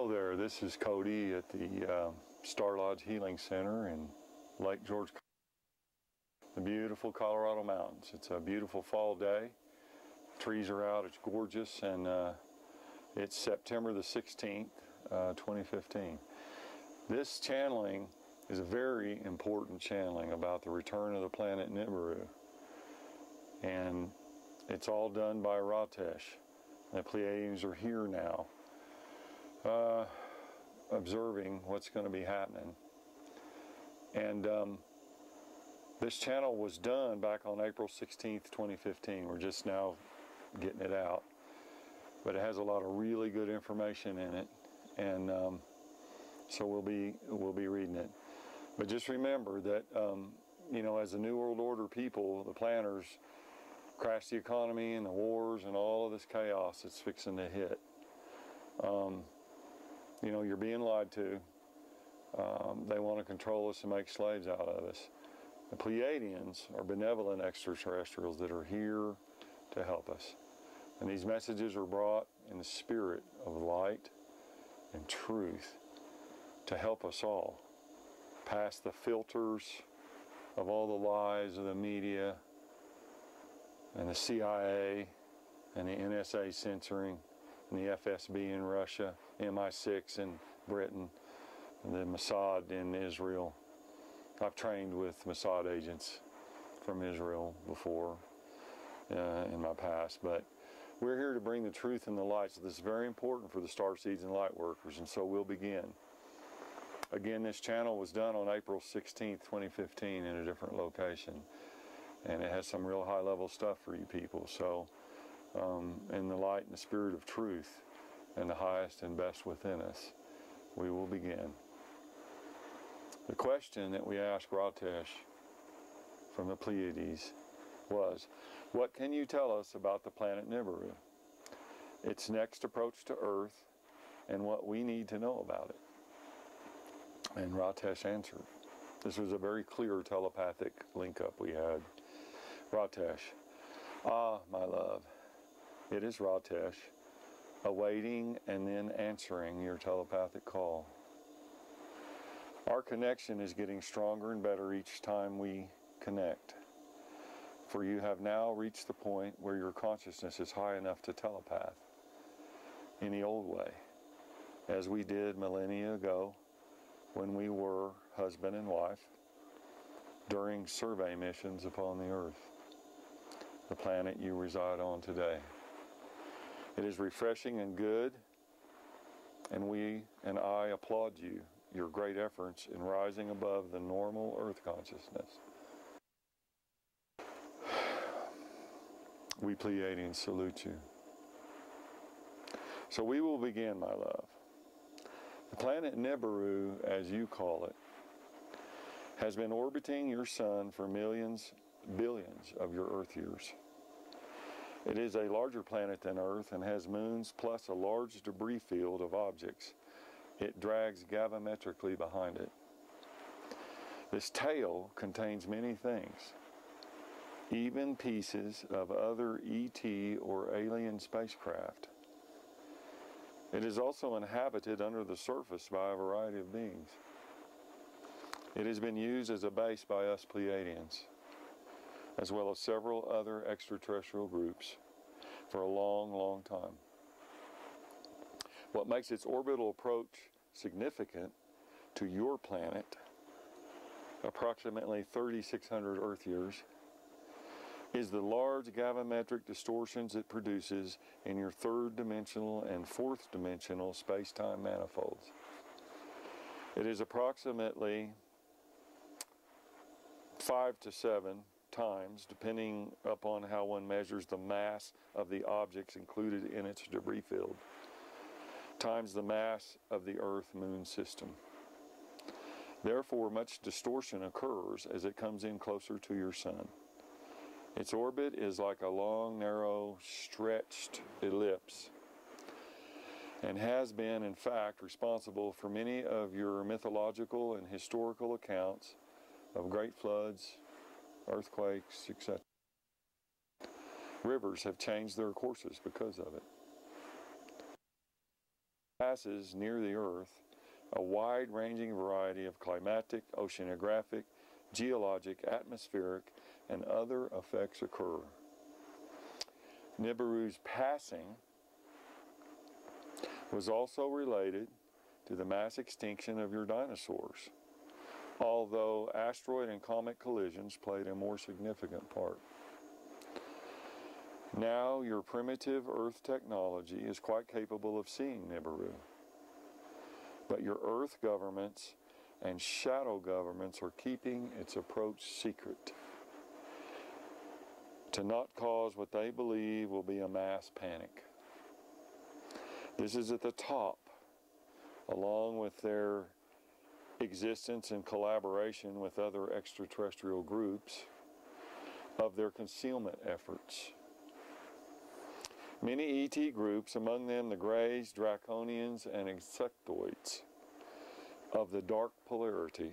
Hello there, this is Cody at the Star Lodge Healing Center in Lake George, the beautiful Colorado mountains. It's a beautiful fall day. Trees are out, it's gorgeous, and it's September the 16th, 2015. This channeling is a very important channeling about the return of the planet Nibiru. And it's all done by Ratesh. The Pleiadians are here now, observing what's going to be happening. And this channel was done back on April 16th, 2015. We're just now getting it out. But it has a lot of really good information in it. And so we'll be reading it. But just remember that, you know, as the New World Order people, the planners, crash the economy and the wars and all of this chaos that's fixing to hit. You know, you're being lied to. They want to control us and make slaves out of us. The Pleiadians are benevolent extraterrestrials that are here to help us. And these messages are brought in the spirit of light and truth to help us all past the filters of all the lies of the media and the CIA and the NSA censoring and the FSB in Russia, MI6 in Britain, and the Mossad in Israel. I've trained with Mossad agents from Israel before in my past, but we're here to bring the truth and the light, so this is very important for the Starseeds and Lightworkers, and so we'll begin. Again, this channel was done on April 16th, 2015 in a different location, and it has some real high-level stuff for you people, so in the light and the spirit of truth and the highest and best within us, we will begin. The question that we asked Ratesh from the Pleiades was, what can you tell us about the planet Nibiru, its next approach to Earth, and what we need to know about it? And Ratesh answered. This was a very clear telepathic link-up we had. Ratesh, ah, my love, it is Ratesh, awaiting and then answering your telepathic call. Our connection is getting stronger and better each time we connect. For you have now reached the point where your consciousness is high enough to telepath in the old way, as we did millennia ago when we were husband and wife during survey missions upon the Earth, the planet you reside on today. It is refreshing and good, and we and I applaud you, your great efforts in rising above the normal Earth consciousness. We Pleiadians salute you. So we will begin, my love. The planet Nibiru, as you call it, has been orbiting your sun for millions, billions of your Earth years. It is a larger planet than Earth and has moons plus a large debris field of objects it drags gravimetrically behind it. This tail contains many things, even pieces of other ET or alien spacecraft. It is also inhabited under the surface by a variety of beings. It has been used as a base by us Pleiadians, as well as several other extraterrestrial groups, for a long, long time. What makes its orbital approach significant to your planet, approximately 3,600 Earth years, is the large gravimetric distortions it produces in your third-dimensional and fourth-dimensional space-time manifolds. It is approximately 5 to 7 times, depending upon how one measures the mass of the objects included in its debris field, times the mass of the Earth-Moon system. Therefore, much distortion occurs as it comes in closer to your sun. Its orbit is like a long, narrow, stretched ellipse, and has been, in fact, responsible for many of your mythological and historical accounts of great floods, earthquakes, etc. Rivers have changed their courses because of it. passes near the Earth, a wide-ranging variety of climatic, oceanographic, geologic, atmospheric, and other effects occur. Nibiru's passing was also related to the mass extinction of your dinosaurs, although asteroid and comet collisions played a more significant part. Now your primitive Earth technology is quite capable of seeing Nibiru, but your Earth governments and shadow governments are keeping its approach secret to not cause what they believe will be a mass panic. This is at the top, along with their existence and collaboration with other extraterrestrial groups, of their concealment efforts. Many ET groups, among them the Greys, Draconians, and Insectoids, of the dark polarity,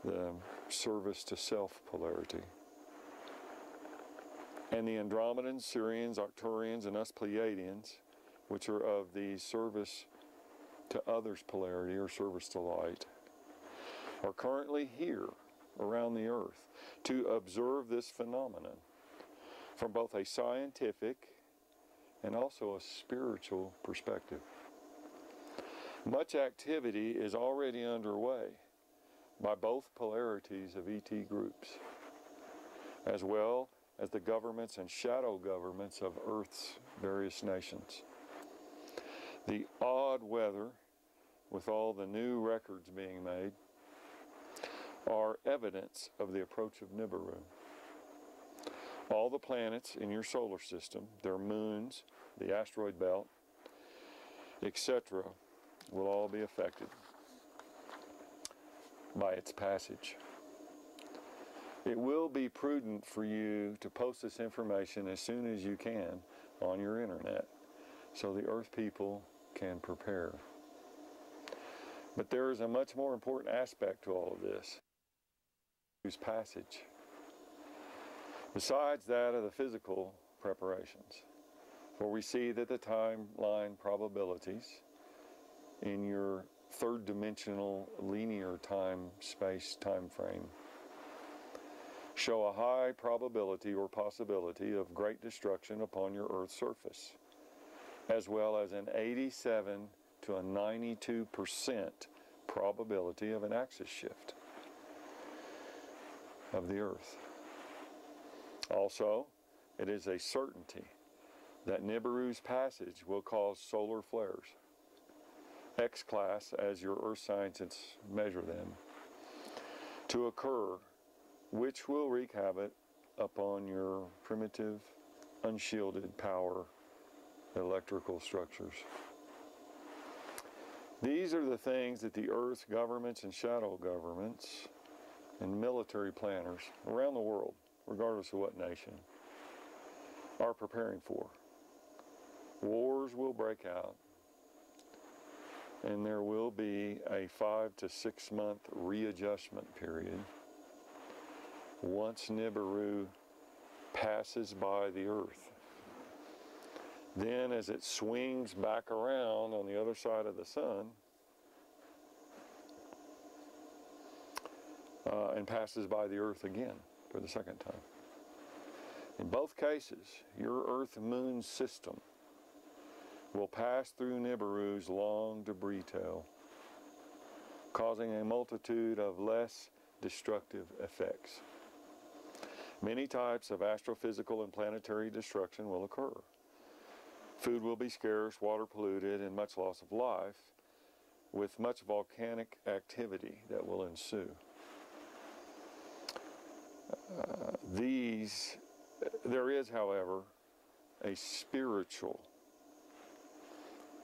the service to self polarity, and the Andromedans, Sirians, Arcturians, and us Pleiadians, which are of the service to others polarity or service to light, are currently here around the Earth to observe this phenomenon from both a scientific and also a spiritual perspective. Much activity is already underway by both polarities of ET groups, as well as the governments and shadow governments of Earth's various nations. The odd weather, with all the new records being made, are evidence of the approach of Nibiru. All the planets in your solar system, their moons, the asteroid belt, etc., will all be affected by its passage. It will be prudent for you to post this information as soon as you can on your internet so the Earth people can prepare. But there is a much more important aspect to all of this, whose passage. Besides that of the physical preparations, for we see that the timeline probabilities in your third-dimensional linear time-space time frame show a high probability or possibility of great destruction upon your Earth's surface, as well as an 87 to a 92% probability of an axis shift of the Earth. Also, it is a certainty that Nibiru's passage will cause solar flares, X-class as your Earth scientists measure them, to occur, which will wreak havoc upon your primitive, unshielded power electrical structures. These are the things that the Earth governments and shadow governments and military planners around the world, regardless of what nation, are preparing for. Wars will break out, and there will be a 5 to 6 month readjustment period once Nibiru passes by the Earth. Then as it swings back around on the other side of the sun and passes by the Earth again for the second time. In both cases, your Earth-Moon system will pass through Nibiru's long debris tail, causing a multitude of less destructive effects. Many types of astrophysical and planetary destruction will occur. Food will be scarce, water polluted, and much loss of life, with much volcanic activity that will ensue. There is, however, a spiritual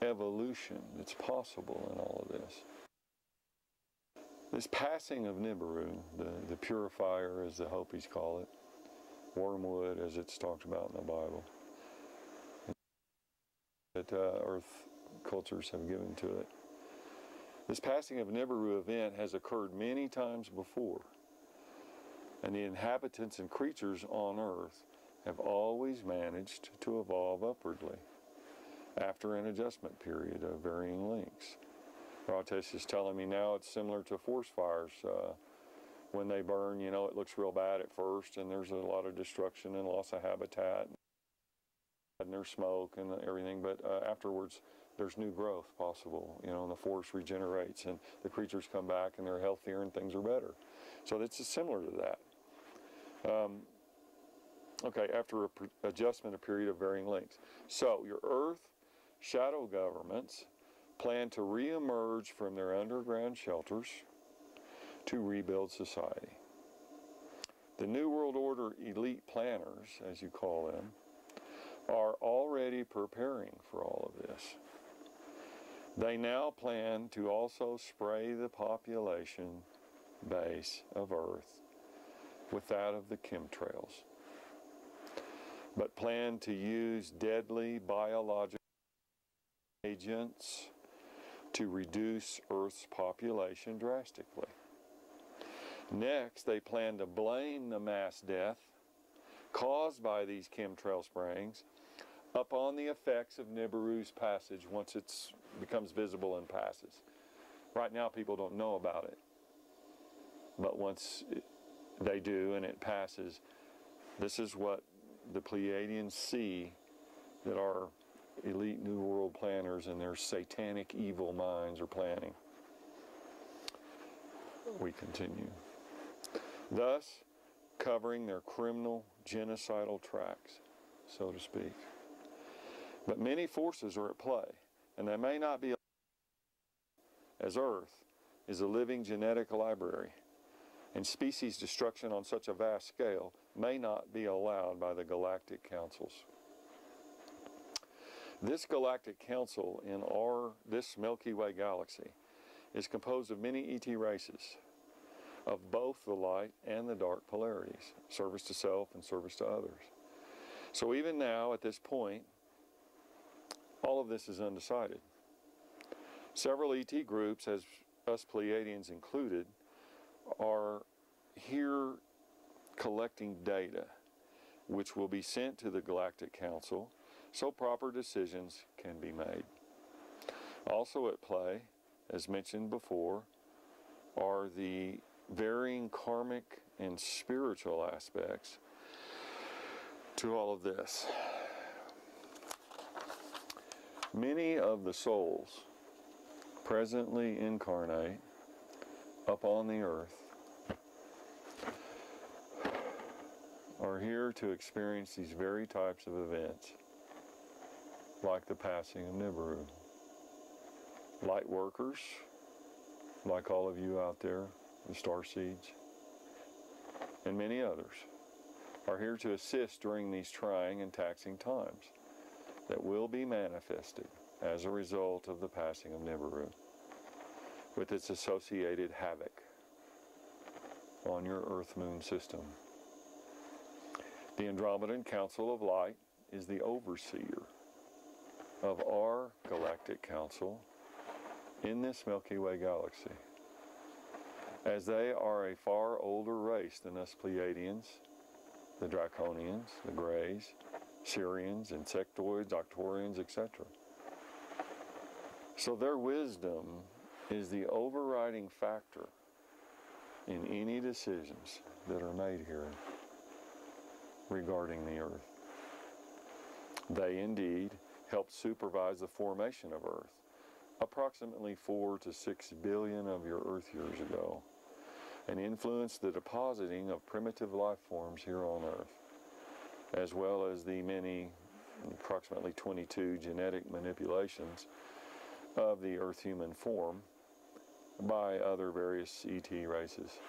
evolution that's possible in all of this. This passing of Nibiru, the purifier as the Hopis call it, wormwood as it's talked about in the Bible, that Earth cultures have given to it. This passing of Nibiru event has occurred many times before, and the inhabitants and creatures on Earth have always managed to evolve upwardly, after an adjustment period of varying lengths. Ratesh is telling me now it's similar to forest fires. When they burn, you know, it looks real bad at first, and there's a lot of destruction and loss of habitat, and there's smoke and everything, but afterwards there's new growth possible, you know, and the forest regenerates and the creatures come back and they're healthier and things are better. So it's similar to that. Okay, after adjustment, a period of varying lengths. So your Earth shadow governments plan to re-emerge from their underground shelters to rebuild society. The New World Order elite planners, as you call them, are already preparing for all of this. They now plan to also spray the population base of Earth with that of the chemtrails, but plan to use deadly biological agents to reduce Earth's population drastically. Next, they plan to blame the mass death caused by these chemtrail sprayings upon the effects of Nibiru's passage once it becomes visible and passes. Right now, people don't know about it. But once they do and it passes, this is what the Pleiadians see that our elite New World planners and their satanic evil minds are planning. We continue. Thus, covering their criminal, genocidal tracks, so to speak. But many forces are at play, and they may not be, as Earth is a living genetic library, and species destruction on such a vast scale may not be allowed by the galactic councils. This galactic council in this Milky Way galaxy is composed of many ET races of both the light and the dark polarities, service to self and service to others. So even now, at this point, all of this is undecided. Several ET groups, as us Pleiadians included, are here collecting data which will be sent to the Galactic Council so proper decisions can be made. Also at play, as mentioned before, are the varying karmic and spiritual aspects to all of this. Many of the souls presently incarnate upon the earth are here to experience these very types of events, like the passing of Nibiru. Lightworkers, like all of you out there, the Starseeds, and many others, are here to assist during these trying and taxing times that will be manifested as a result of the passing of Nibiru, with its associated havoc on your Earth-Moon system. The Andromedan Council of Light is the overseer of our galactic council in this Milky Way galaxy, as they are a far older race than us Pleiadians, the Draconians, the Greys, Sirians, Insectoids, Octorians, etc. So their wisdom is the overriding factor in any decisions that are made here regarding the Earth. They indeed helped supervise the formation of Earth approximately 4 to 6 billion of your Earth years ago, and influenced the depositing of primitive life forms here on Earth, as well as the many, approximately 22 genetic manipulations of the Earth human form by other various ET races.